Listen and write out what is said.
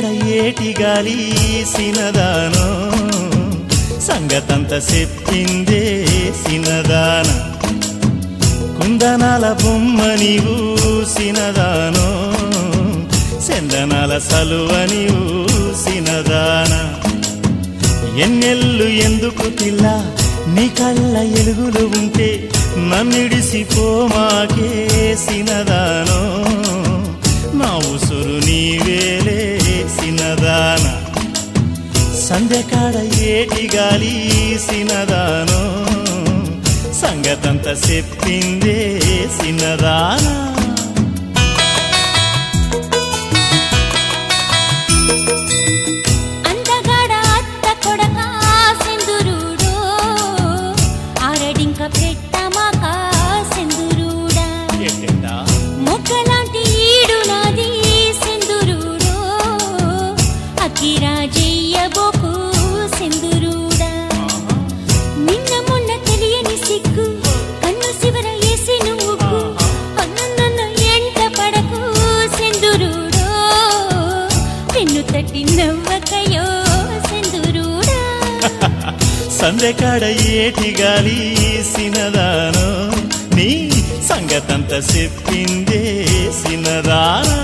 సందెకాడ ఏటి గాలి సినదానో సంగతంత చెప్పిందే సినదాన కుందనాల బొమ్మ నీవు సినదానో చందనాల సలువ నీవు సినదాన ఎన్నెల్లు ఎందుకు పిల్ల నీ కళ్ళ ఎలుగులు ఉంటే నన్నిడిసిపోమాకే సినదానో నా ఉసురు నీవేలే సినదాన సందెకాడ ఏటి గాలి సినదానో సంగతంత చెప్పిందే సినదాన సందెకాడ ఏటి గాలి సినదానో నీ సంగతంత చెప్పిందే సినదానా